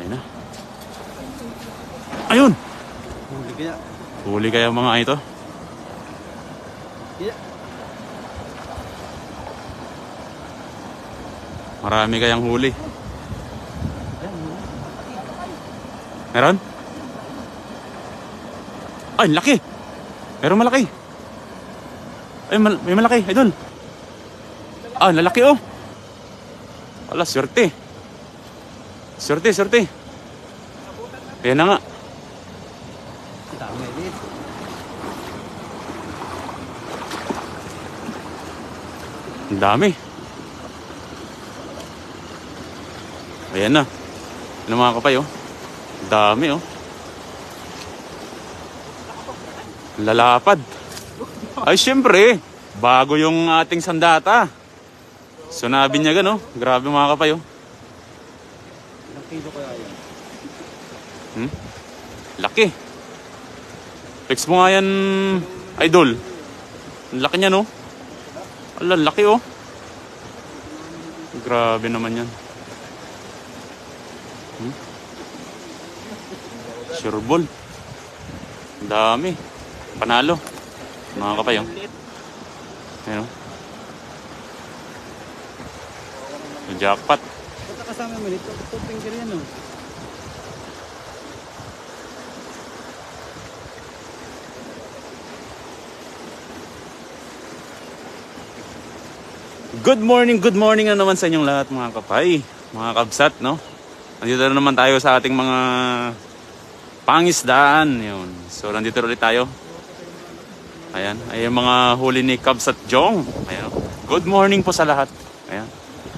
Ayun na. Ayun! Huli kaya. Huli kaya mga ito. Yeah. Marami kayang huli. Meron? Ay, laki! Meron malaki. Ay, may malaki. Idol. Ah, lalaki oh. Wala, swerte. Swerte. Ayan na nga. Dami ulit. Ang dami. Ayan na. Ano mga kapay oh. Ang dami oh. Lalapad. Ay syempre, bago yung ating sandata. Sunabi niya gano. Grabe mga kapay oh. Ilang kilo kaya yan? Laki. Flex mo nga yan, idol. Ang laki niya no. Ala, laki oh. Grabe naman yan. Sureball. Ang dami. Panalo. Mga kapay oh. Ayan oh. Jackpot. Basta kasama mo nito. Ito finger yan oh. Good morning na naman sa inyong lahat mga kapay, mga kabsat, no? Nandito na naman tayo sa ating mga pangisdaan, yun. So, nandito ulit tayo. Ayan, ay yung mga huli ni Kabsat Jong. Ayan. Good morning po sa lahat. Ayan.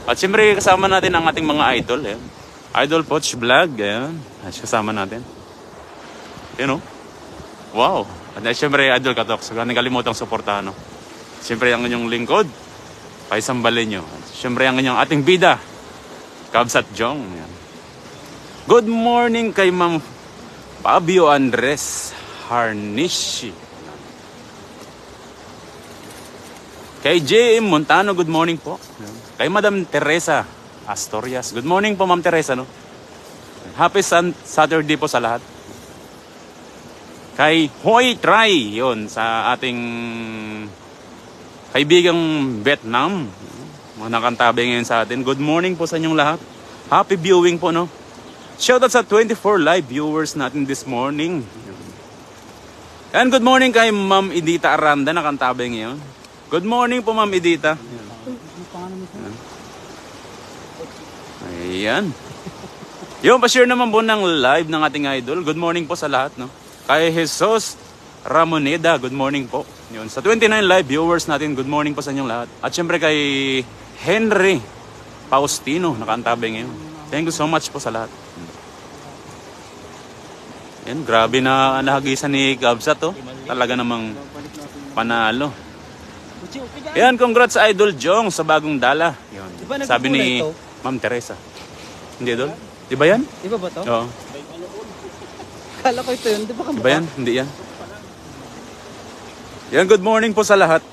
At siyempre kasama natin ang ating mga idol, ayan. Idol Poch Vlog, ayan. Kasama natin. Ayan, no? Wow. At siyempre, Idol Katok, so kalimutang suportahan, no? Siyempre, ang inyong lingkod, paisambalin nyo. Siyempre ang inyong ating bida, Kabsat Jong. Yan. Good morning kay Ma'am Fabio Andres Harnishi. Kay J.M. Montano, good morning po. Yan. Kay Madam Teresa Astorias, good morning po Ma'am Teresa. No? Happy Saturday po sa lahat. Kay Hoy Try, yun, sa ating kaibigang Vietnam, mga nakantabi ngayon sa atin. Good morning po sa inyong lahat. Happy viewing po, no? Shoutout sa 24 live viewers natin this morning. And good morning kay Ma'am Edita Aranda, nakantabi ngayon. Good morning po, Ma'am Edita. Ayan. Yung pa-share naman po ng live ng ating idol. Good morning po sa lahat, no? Kay Jesus Ramoneda, good morning po. Yun. Sa 29 live viewers natin, good morning po sa inyong lahat. At syempre kay Henry Faustino, nakaantabi ngayon. Thank you so much po sa lahat. Yan, grabe na nahagisan ni Kabsat, oh. Talaga namang panalo. Yan, congrats Idol Jong sa bagong dala. Yun. Sabi ni Ma'am Teresa. Hindi, Idol? Di ba yan? Di ba to? Oo. Kala ko ito yun. Di ba kamukha? Di ba yan? Hindi yan. Yan, good morning po sa lahat.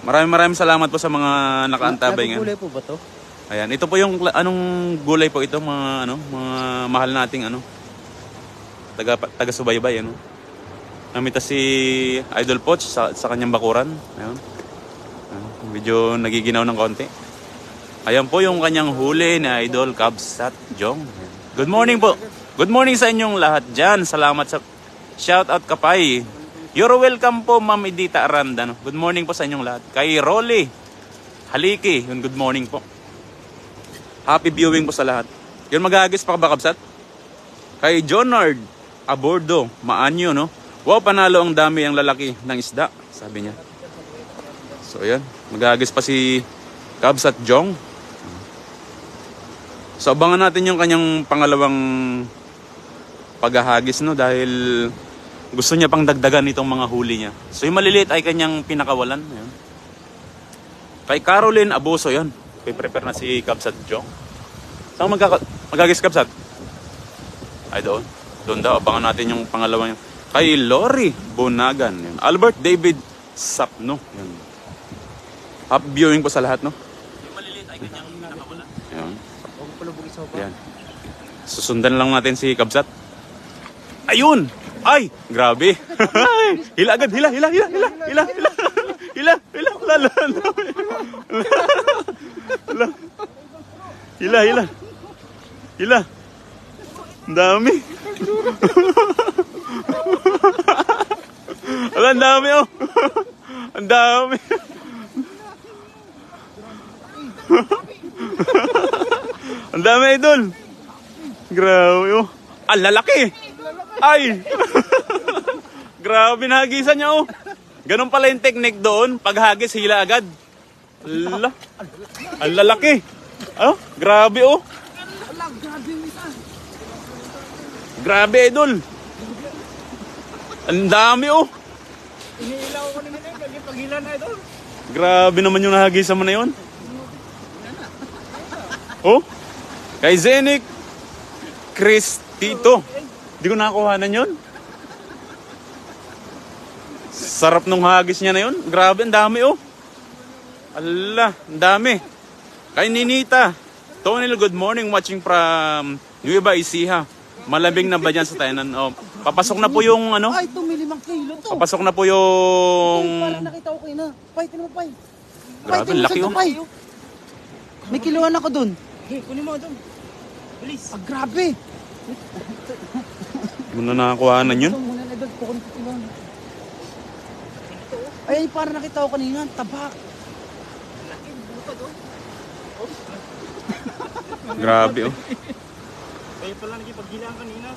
Maraming salamat po sa mga nakaantabay ngayon. Gulay po ba to? Ayan, ito po yung anong gulay po ito, mga mga mahal nating taga-subaybay ano. Namita si Idol Poch sa kanyang bakuran. Ayun. Medyo nagiginaw ng konti. Ayan po yung kanyang huli ni Idol Kabsat Jong. Good morning po. Good morning sa inyong lahat diyan. Salamat sa shout out kapay. You're welcome po, Ma'am Edita Aranda. No? Good morning po sa inyong lahat. Kay Rolly Haliki, yun, good morning po. Happy viewing po sa lahat. Yun, maghahagis pa ka ba, Kabsat? Kay Jonard Abordo, Maanyo, no? Wow, panalo ang dami ang lalaki ng isda, sabi niya. So, yan. Maghahagis pa si Kabsat Jong. So, abangan natin yung kanyang pangalawang paghahagis, no? Dahil gusto niya pang dagdagan itong mga huli niya. So yung maliliit ay kanyang pinakawalan. Ayan. Kay Caroline Abuso, yan. Okay, prepare na si Kabsat Jong. Saan magagis Kabsat? Ay doon. Doon daw. Abangan natin yung pangalawa niya. Kay Lori Bunagan. Yan. Albert David Sapno. Yan. Happy viewing po sa lahat, no? Yung maliliit ay kanyang pinakawalan. Yan. Yan. Susundan lang natin si Kabsat. Ayun! Ay! Grabe! Hila agad! Hila! Hila! Hila! Hila! Hila! Hila! Hila! Hila! Lala! Hila! Hila! Hila! Ang dami! Wala, ang dami oh! Ang dami! Ang dami, idol! Grabe oh! Ang lalaki! Ay! Grabe, nahagisan niya oh! Ganun pala yung technique doon. Pag hagis, hila agad. Ala! Ang lalaki! Oh, grabe oh! Grabe, idol! Ang dami oh! Iniilaw ko naman yun. Lagi paghila na ito. Grabe naman yung nahagisan mo na yun. Oh? Kay Zenik Chris Tito. Di ko nakakuhanan yun. Sarap nung hagis niya na yun. Grabe, ang dami oh. Ala, ang dami. Kay Ninita. Tonil, good morning. Watching from Nueva Ecija. Malabing na ba dyan sa Tainan? Oh, papasok na po yung ano? Ay, ito may 5 kilo to. Papasok na po yung... Parang nakita ko kayo na. Pay, tinan mo, Pay. Grabe, laki oh. Pay. May kiluan ako dun. Hey, kunin mo doon. Bilis. Ah, grabe. Muna nakakuhanan yun. Ito muna na doon. Kukunin ko kiluan. Ay, parang nakita ko kanina. Tabak. Laki, butod oh. Grabe oh. Kaya pala nagipaghilaan kanina.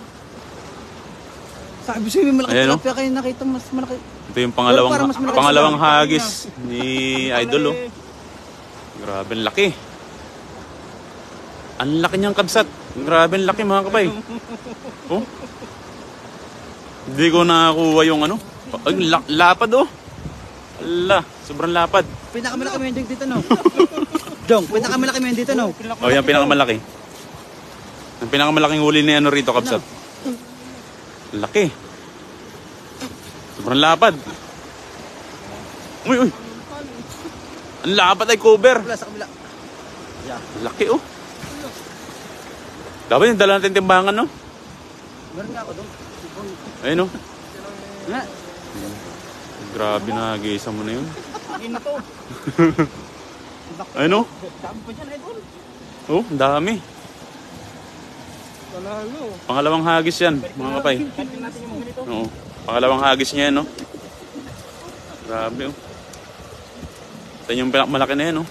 Sabi sa'yo, may malaki Ayan, no? tilapia kayo nakita. Mas malaki. Ito yung pangalawang, Parang mas malaki pangalawang sa- hagis ni Idol oh. Grabe, ang laki. Ang laki niyang kabsat. Grabe, ang laki mga kabay. Oh. Hindi ko nakakuha yung ano. Ay, lapad oh. Ala, sobrang lapad. Pinakamalaki mo yung dito, no? Jong, pinakamalaki mo yung dito, no? Oh, yan pinakamalaki. Ang pinakamalaking huli ni ano rito, kabsat. Laki. Sobrang lapad. Uy, uy. Ang lapad ay cover. Wala sa kabila. Laki oh. Dapat yung dala natin timbangan no? Meron nga ako doon. Ayun oh. Nga. Grabe na, gisa mo na yun. Laki na to. Ayun oh. Dami pa dyan, idol. Oh, ang dami. Panalo. Pangalawang hagis yan, mga kapay. Kantin natin yung mga ganito. Oo. Pangalawang hagis niya yan no? Grabe oh. Ito yung malaki na yan oh.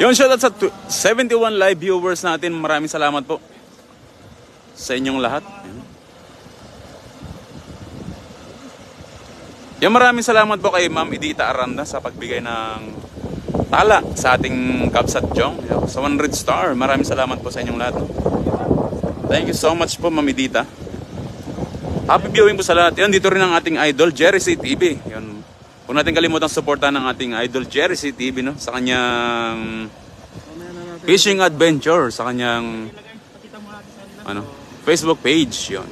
Yun, shoutout sa 71 live viewers natin. Maraming salamat po sa inyong lahat. Yan, maraming salamat po kay Ma'am Edita Aranda sa pagbigay ng tala sa ating Kabsat Jong. Yan, sa 100 star. Maraming salamat po sa inyong lahat. Thank you so much po, Ma'am Edita. Happy viewing po sa lahat. Yan, dito rin ang ating idol, Jerry C. TV. Yan. Huwag natin kalimutang suportahan ng ating idol Jerry C. TV no? Sa kanyang fishing adventure, sa kanyang ano, Facebook page. Yun.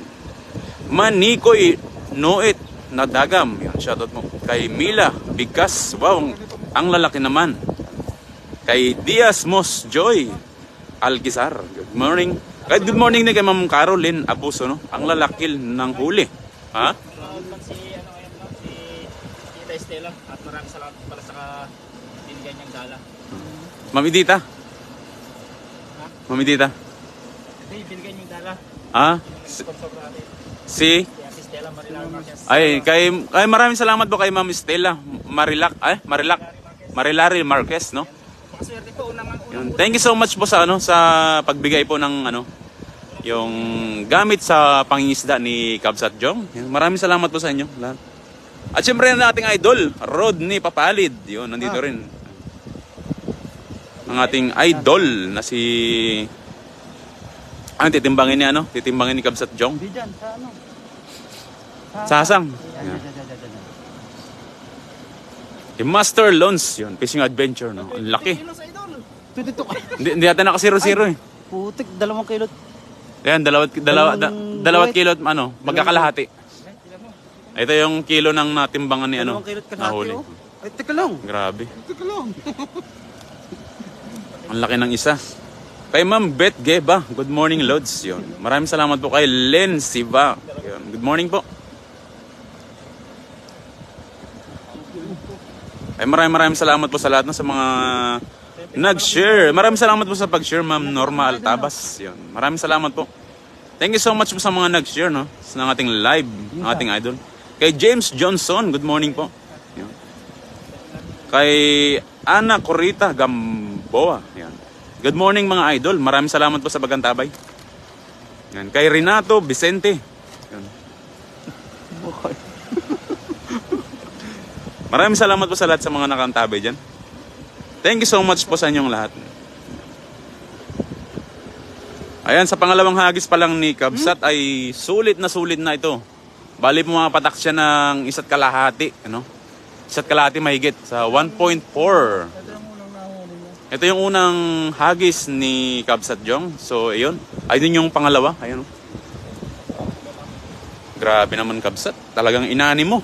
Manikoy Noit na Dagam. Yun, shoutout mo. Kay Mila Bigkas. Wow, ang lalaki naman. Kay Diaz Mos Joy Algizar. Good morning. Kahit good morning din kay Ma'am Caroline Abuso. No? Ang lalaki ng huli. Ha? Si ano ngayon no? Si Tita Estela. At maraming salamat pala sa binigay niyang dala. Ma'am Edita. Ma'am Edita. Ito yung binigay niyang dala. Ah? Sponsor natin. Si? Si Ate Estela Marilao Marquez. Ay, kay maraming salamat po kay Ma'am Estela Marilari Marquez, no? Pakaswerte po unang Yun. Thank you so much po sa ano sa pagbigay po ng ano yung gamit sa pangingisda ni Kabsat Jong. Yun. Maraming salamat po sa inyo lahat. At syempre na ating idol, Rodney Papalid. Yun, nandito rin. Ang ating idol na si titimbangin niya ano? Titimbangin ni Kabsat Jong. Di dyan, sa ano? Sasang. Yan. Yung Master Lons, yun, fishing adventure, no? Ang laki. kilos, idol. Tutito ka. Hindi yata naka 0-0 eh. Putik, 2 kilo. Yan, dalawat Dalawang kilot, ano, buhay. magkakalahati. Ito yung kilo ng natimbangan ni ano, 2 kilot kalahati, nahuli. oh. Ay, teka lang. Grabe. Teka lang. Ang laki ng isa. Kay Ma'am Beth Geba, good morning Lods. Yun. Maraming salamat po kay Len Siva. Yun. Good morning po. Ay maraming salamat po sa lahat sa mga nag-share. Maraming salamat po sa pag-share, Ma'am Norma Altabas. Yun. Maraming salamat po. Thank you so much po sa mga nag-share, no? Sa ating live, ng ating idol. Kay James Johnson, good morning po. Yun. Kay Ana Corita Gamboa. Yan. Good morning mga idol. Maraming salamat po sa pagkantabay. Yan. Kay Renato Vicente. Yan. Maraming salamat po sa lahat sa mga nakantabay dyan. Thank you so much po sa inyong lahat. Ayan, sa pangalawang hagis pa lang ni Kabsat ay sulit na ito. Bali po mga patak siya ng 1.5. Ano? 1.5 mahigit sa 1.4. Ito yung unang hagis ni Kabsat Jong. So, ayun. Ayun yung pangalawa. Ayun. Grabe naman, Kabsat. Talagang inani mo.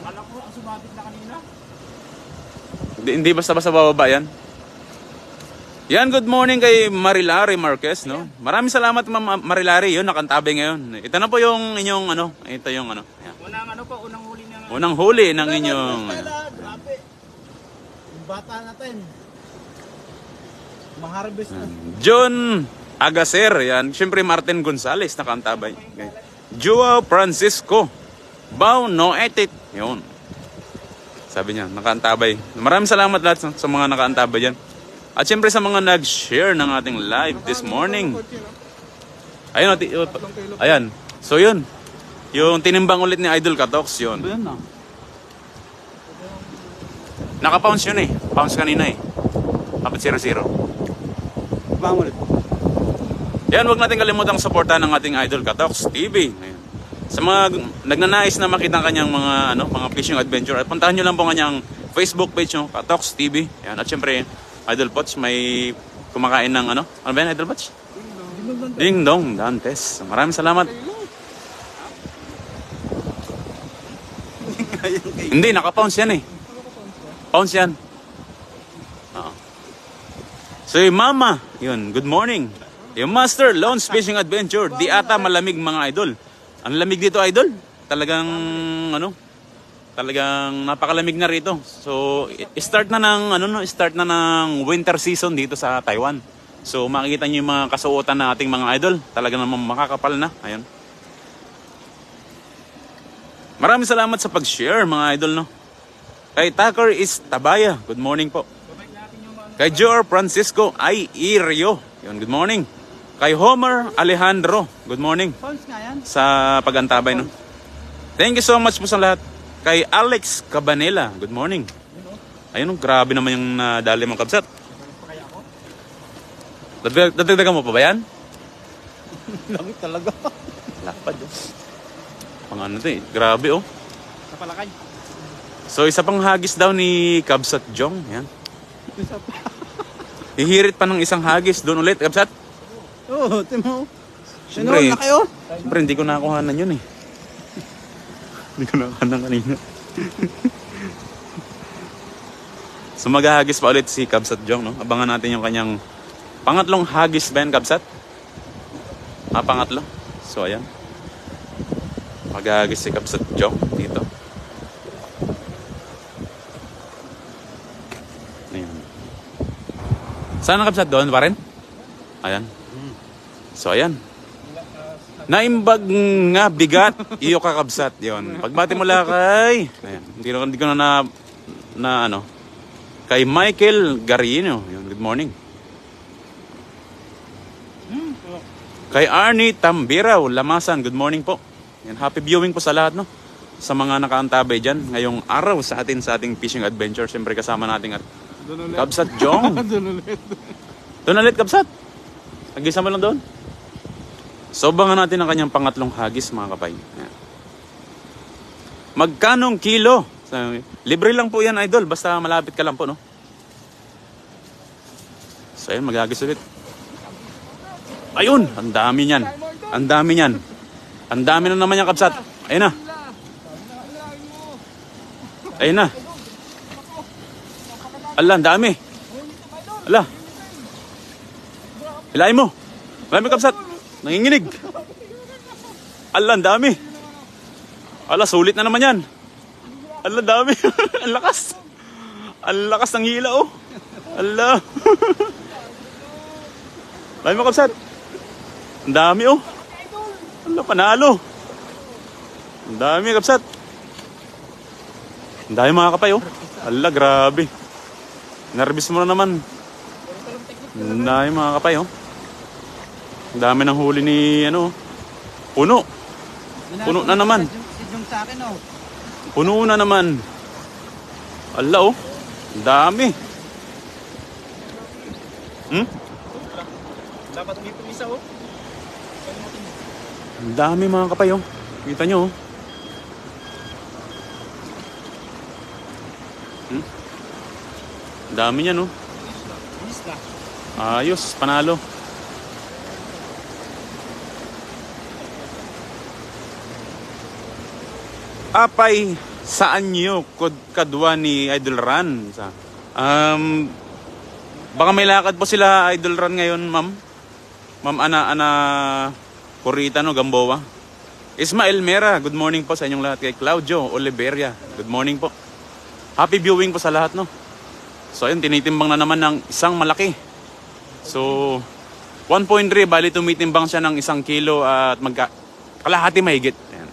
Akala ko ang sumabit na kanina. Hindi basta-basta bababa yan. Yan, good morning kay Marilari Marquez, no? Maraming salamat, Ma'am Marilari. Yun, nakantabi ngayon. Ito na po yung inyong, ano, ito yung, ano. Ayan. Unang huli niya. Unang huli ng inyong, Grabe. Yung bata natin. Maharvest na. John Agacer, yan. Siyempre, Martin Gonzales, nakantabay. Okay. Joao Francisco. Bao Noetit. Yun. Sabi niya, nakaantabay. Maraming salamat lahat sa mga nakaantabay dyan. At siyempre sa mga nag-share ng ating live this morning. Ayun, ayan. So yun. Yung tinimbang ulit ni Idol Katox, yun. Ayan na. Naka-pounce yun eh. Pounce kanina eh. Kapit 0-0. Pangulit. Yan, huwag natin kalimutang suportahan ng ating Idol Katox TV. Ayan. Sa mga nagnanais na makita kanyang mga mga fishing adventure, at puntahan nyo lang po kanyang Facebook page, no? Katox TV. Yan. At syempre, Idol Poch may kumakain ng ano ba yan, Idol Poch? Ding Dong Dantes. Maraming salamat. Hindi, naka-pounce yan eh. Pounce yan. Oo. So yung Mama, yun, good morning. Yung Master Loans Fishing Adventure, di ata malamig mga idol. Ang lamig dito, idol. Talagang talagang napakalamig na rito. So, start na ng winter season dito sa Taiwan. So, makikita niyo yung mga kasuotan na ating mga idol. Talaga namang makakapal na. Ayun. Maraming salamat sa pag-share mga idol, no. Kay Tucker is Tabaya, good morning po. Kay Joe Francisco ay Irio. Yun, good morning. Kay Homer Alejandro, good morning. Pounds nga yan. Sa pag-antabay, no. Thank you so much po sa lahat. Kay Alex Cabanela, good morning. Ayun, grabe naman yung nadali mong Kabsat. Dadagdagan mo pa ba yan? Langit talaga. Lapad, oh. Pang ano to eh, grabe oh. Sa Palakay. So isa pang hagis daw ni Kabsat Jong, yan. Hihirit pa ng isang hagis doon ulit, Kabsat. Oo, timo. Siyempre, na kayo? siyempre hindi ko nakuhanan yun eh. Hindi ko nakuhanan kanina. So maghahagis pa ulit si Kabsat Jong, no? Abangan natin yung kanyang pangatlong hagis ba yan, Kabsat? Pangatlo. So ayan. Maghahagis si Kabsat Jong dito. Ayan. Saan ang Kabsat? Doon pa rin? Ayan. So ayan. Naimbag nga bigat iyo kakabsat yon. Pagbati mo lakay. Ayan. Hindi ko na ano. Kay Michael Garino. Yun, good morning. Kay Arnie Tambiraw, Lamasan, good morning po. Yan, happy viewing po sa lahat, no. Sa mga nakaantabay diyan ngayong araw sa ating fishing adventure. Siyempre kasama natin at Kabsat Jong. Doon ulit Kabsat. Hagisa mo lang doon. So, abangan natin ang kanyang pangatlong hagis, mga kapay. Yan. Magkanong kilo? So, libre lang po yan, idol. Basta malapit ka lang po, no? So, ayan, maghagis ulit. Ayun! Ang dami niyan. Ang dami niyan. Ang dami na naman yung kabsat. Ayun na. Ayun na. Ala, ang dami. Ala. Hilahin mo. Marami kabsat. Nanginginig. Ala, ang dami. Ala, sulit na naman yan. Ala, dami. Ang lakas. Ang lakas ng hila, oh. Ala. Marami kabsat. Ang dami, oh. Ala, panalo. Ang dami kabsat. Ang dami mga kapay, oh. Ala, grabe. Nervous mo na naman. Ang dami mga kapay, oh. Ang dami ng huli ni, ano, puno. Puno na naman. Si Jong sa akin, oh. Puno na naman. Ala, oh. Ang dami. Dapat may pumisa, oh. Ang dami mga kapay, oh. Kita nyo, oh. Ang dami niyan, oh. Bilis na. Ayos, panalo. Apay, saan nyo kadwa ni Idol Ran? Baka may lakad po sila Idol Ran ngayon, ma'am. Ma'am Ana Corita, no, Gamboa. Ismael Mera, good morning po sa inyong lahat. Kay Claudio Oliveria, good morning po. Happy viewing po sa lahat, no. So ayun, tinitimbang na naman ng isang malaki. So 1.3, bali tumitimbang siya ng 1 kilo at kalahati mahigit. Ayan.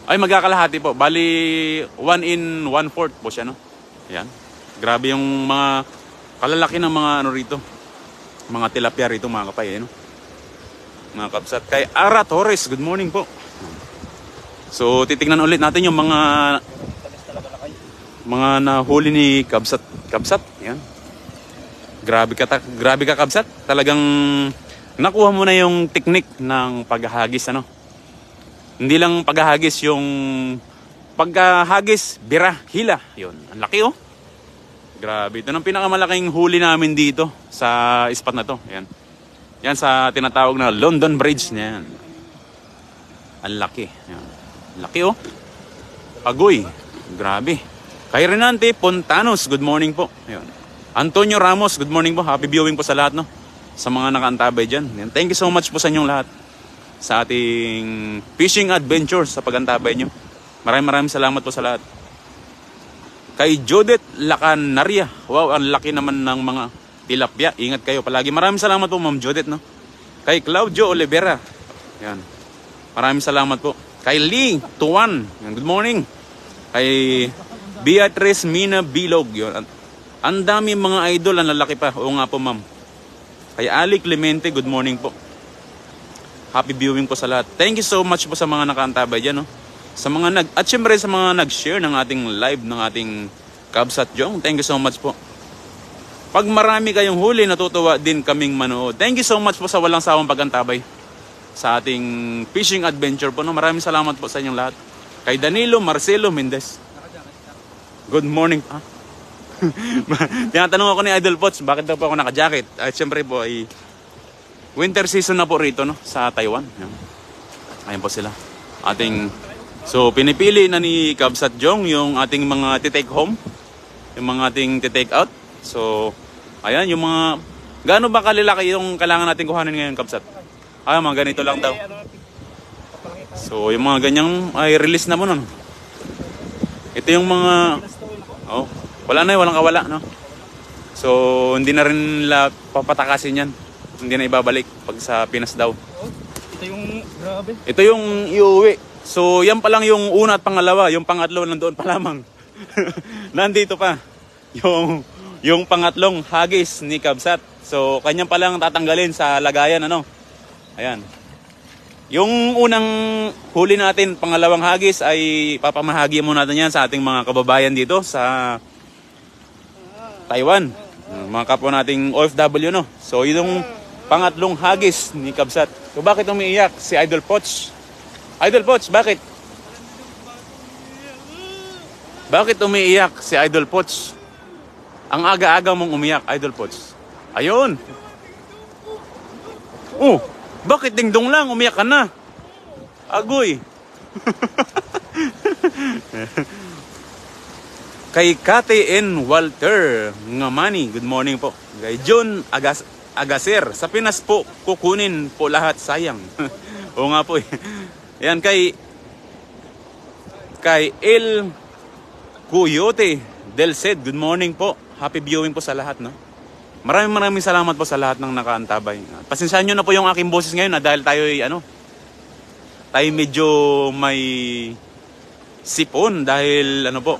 Ay, magkakalahati po. Bali 1 in 1/4 po siya, no. Ayan. Grabe yung mga kalalaki ng mga ano rito. Mga tilapia rito mga kapay, no. Mga kabsat. Kay Ara Torres, good morning po. So titignan ulit natin yung mga nahuli ni Kabsat. Kabsat, yan. Grabe ka Kabsat. Talagang nakuha mo na yung teknik ng paghahagis, ano. Hindi lang paghahagis, yung paghahagis, bira, hila. Yun, ang laki, oh. Grabe, ito ang pinakamalaking huli namin dito sa spot na to. Yan. Yan sa tinatawag na London Bridge. Yan. Ang laki. Yan. Laki, oh. Agoy. Grabe. Kay Renante Pontanos, good morning po. Ayun. Antonio Ramos, good morning po. Happy viewing po sa lahat, no. Sa mga nakaantabay dyan. Ayun. Thank you so much po sa inyong lahat. Sa ating fishing adventure sa pagantabay nyo. Maraming salamat po sa lahat. Kay Judith Lacanaria. Wow, ang laki naman ng mga tilapia. Ingat kayo palagi. Maraming salamat po, Ma'am Judith, no. Kay Claudio Oliveira. Yan. Maraming salamat po. Kay Lee Tuan. Yan. Good morning. Kay Beatrice Mina Bilog. Yun. Ang dami mga idol, ang lalaki pa. Oo nga po, ma'am. Kay Ali Clemente, good morning po. Happy viewing po sa lahat. Thank you so much po sa mga nakaantabay dyan, no? Sa mga at syempre sa mga nag-share ng ating live ng ating Kabsat Jong. Thank you so much po. Pag marami kayong huli, natutuwa din kaming manood. Thank you so much po sa walang sawang pagantabay sa ating fishing adventure po, no? Maraming salamat po sa inyong lahat. Kay Danilo Marcelo Mendez. Good morning. Tinatanong ako ni Idol Pots, bakit daw po ako naka-jacket? At syempre po ay winter season na po rito, no, sa Taiwan. Ayan po sila. So pinipili na ni Kabsat Jong yung ating mga titake home, yung mga ating titake out. So ayan, yung mga gaano ba kalilaki yung kailangan natin kuhanin ngayon, Kabsat? Ay, mga ganito lang daw. So yung mga ganyang ay release na mo, no. Ito yung mga wala na, walang kawala, no. So hindi na rin nila papatakasin yan. Hindi na ibabalik pag sa Pinas daw. Ito yung grabe. Ito yung iuwi. So yan pa lang yung una at pangalawa. Yung pangatlo nandoon pa lamang. Nandito pa yung pangatlong hagis ni Kabsat. So kanyang pa lang tatanggalin sa lagayan, ano. Ayan. Yung unang huli natin, pangalawang hagis, ay papamahagi muna natin yan sa ating mga kababayan dito sa Taiwan. Mga kapwa nating OFW, no. So yung pangatlong hagis ni Kabsat. So bakit umiiyak si Idol Poch? Idol Poch, bakit? Bakit umiiyak si Idol Poch? Ang aga-aga mong umiyak, Idol Poch. Ayun. Oh, bakit dingdong lang? Umiyak ka na. Agoy. Kay Kate N. Walter Ngamani, good morning po. Kay John Agaser, sa Pinas po, kukunin po lahat, sayang. Oo nga po eh. Yan, kay El Coyote Del Ced, good morning po. Happy viewing po sa lahat, no? Maraming salamat po sa lahat ng nakaantabay. Pasensyahan nyo na po yung aking boses ngayon dahil tayo tayo medyo may sipon dahil ano po,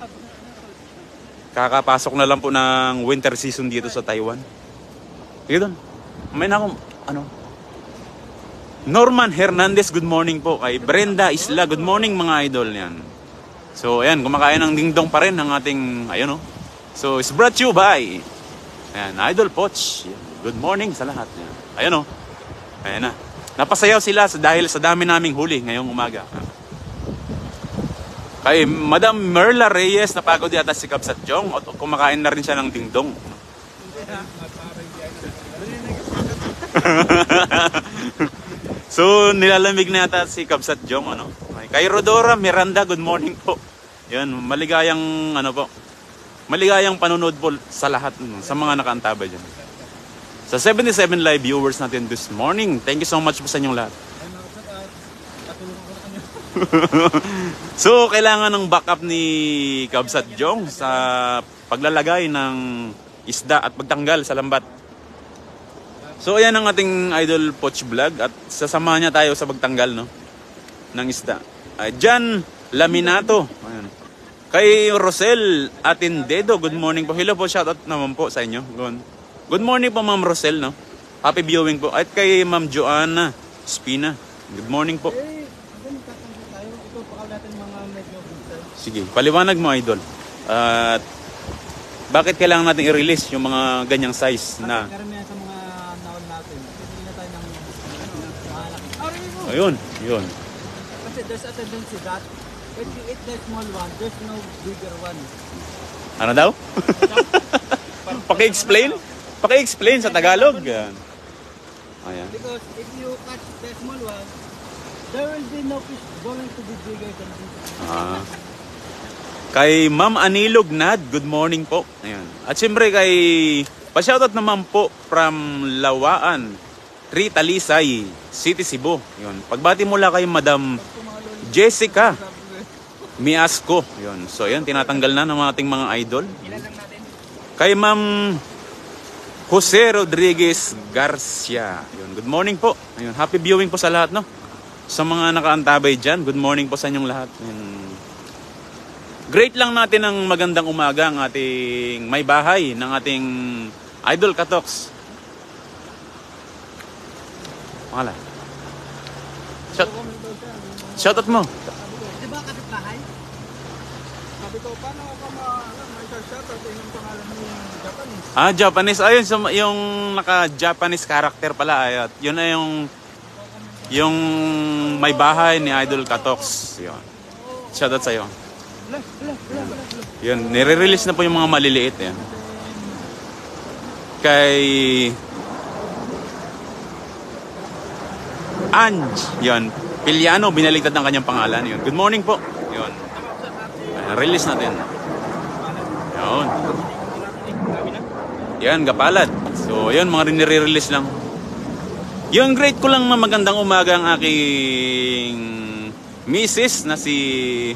kakapasok na lang po ng winter season dito sa Taiwan. Sige doon. May na akong Norman Hernandez, good morning po. Kay Brenda Isla, good morning mga idol. Yan. So ayan, kumakain ng dingdong pa rin ang ating So it's brought to you by Idol Poch. Good morning sa lahat. Ayan o. Ayan na. Napasayaw sila dahil sa dami naming huli ngayong umaga. Kay Madam Merla Reyes, napagod yata si Kabsat Jong at kumakain na rin siya ng dingdong. So nilalamig na yata si Kabsat Jong. Kay Rodora Miranda, good morning po. Yan, maligayang panunod po sa lahat, sa mga nakaantabay dyan. Sa 77 live viewers natin this morning, thank you so much po sa inyong lahat. So, kailangan ng backup ni Kabsat Jong sa paglalagay ng isda at pagtanggal sa lambat. So, ayan ang ating Idol Poch vlog at sasama niya tayo sa pagtanggal ng isda. Jan Laminato. Ayan. Kay Rosel Atindedo, good morning po. Hello po, shoutout naman po sa inyo. Good morning po Ma'am Rosel, no? Happy viewing po. At kay Ma'am Joanna Spina, good morning po. Sige, paliwanag mo idol. At bakit kailangan natin i-release yung mga ganyang size na? Karamihan sa mga naon natin, hindi na tayo ng malaki. Ayun, yun. Kasi there's a tendency that if you eat the small one, there's no bigger one. Ano daw? Paki-explain? Paki-explain sa Tagalog. Ayan. Because if you catch the small one, there will be no fish going to be bigger than this. Kay Ma'am Anilog Nad, good morning po. Ayan. At siyempre kay pa-shoutout naman po from Lawaan, Talisay, City Cebu. Yun. Pagbati mula kay Madam Jessica Miasco. Yun. So ayan, tinatanggal na ng ating mga idol. Kay Ma'am Jose Rodriguez Garcia. Yun. Good morning po. Ayun. Happy viewing po sa lahat, no? Sa mga nakaantabay dyan, good morning po sa inyong lahat. Ayun. Great lang natin ng magandang umaga ang ating may bahay ng ating Idol Katoks. Pangalan. Shoutout mo. Di ba kapit bahay? Sabi ko, paano ako may shoutout yung pangalan mo yung Japanese? Japanese. Ayun, so, yung naka-Japanese character pala. Ayun, yun na yung may bahay ni Idol Katoks. Yun. Shoutout sa'yo. Yun, nire-release na po yung mga maliliit. Yan. Kay Ange, yun, Piliano, binaligtad ng kanyang pangalan. Yun. Good morning po. Yun. Release natin. Yun. Yan, Gapalad. So, yun, mga nire-release lang. Yung great ko lang na magandang umaga ang aking misis na si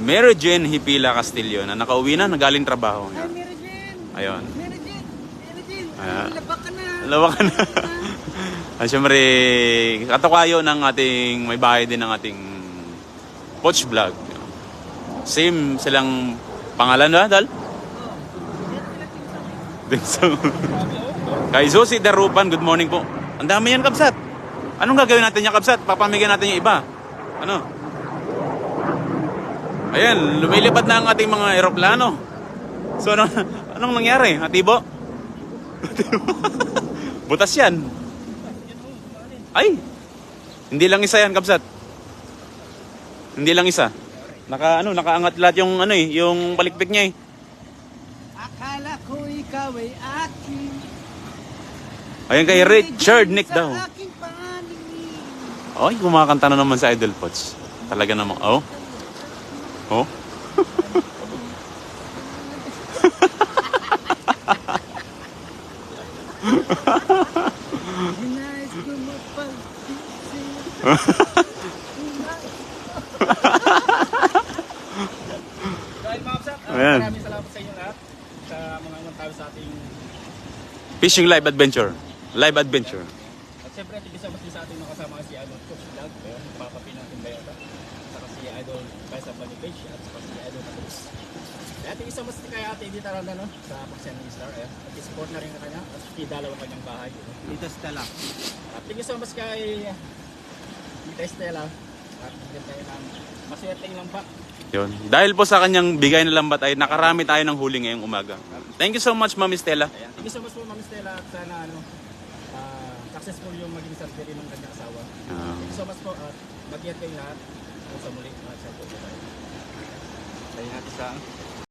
Mary Jane Hipila Castillo na nakauwi na, nagaling trabaho. Ay, Mary Jane! Ayun. Mary Jane! Labak ka na! Labak ka na. At syempre, katukayo ng ating, may bahay din ng ating Poch Vlog. Same silang pangalan na, Dal? So, kay Josie Darupan, good morning po. Ang dami yan, Kabsat. Anong gagawin natin yan, Kabsat? Papamigyan natin yung iba. Ano? Ayan, lumilipad na ang ating mga eroplano. So, anong nangyari? Atibo? Butas yan. Ay! Hindi lang isa yan, Kabsat. Hindi lang isa. Nakaangat lahat yung yung palikpik niya eh. Akala ko ikaw ay aking. Ayan kay Richard Nick daw. Sa aking pangalan. Ay, kumakanta na naman sa Idol Pots. Talaga namang, oh. Oh. Hinais ko mapag-isip. Dahil mga kapsat, Ayan. maraming salamat sa inyo lahat sa mga ilang tayo sa ating Fishing live adventure. Live adventure. at syempre tigil sa mas sa ating mga kasama si Idol Coach Vlog, ayun, papapin natin ba yun? Saka si Idol Kaisa Page at saka si Idol Matus. Kaya tigil sa mas kay Ate Edith Aranda no, sa Pagsending Star, ayun. At support na rin na kanya at dalawa kanyang bahay. Dito Stella. At tigil sa mas kay Tita Estela at bigyan tayo ng maswerteng lambat. Yun. Dahil po sa kanyang bigay na lambat ay nakarami tayo ng huli ngayong umaga. Thank you so much, Ma'am Stella. Ayan. Tigil sa mas po Ma'am Estela at sana successful yung maging surgery ng kanyang asawa. Thank you so much po at mag-iat kayo lahat sa muli. Sa po tayo. Tayo natin sa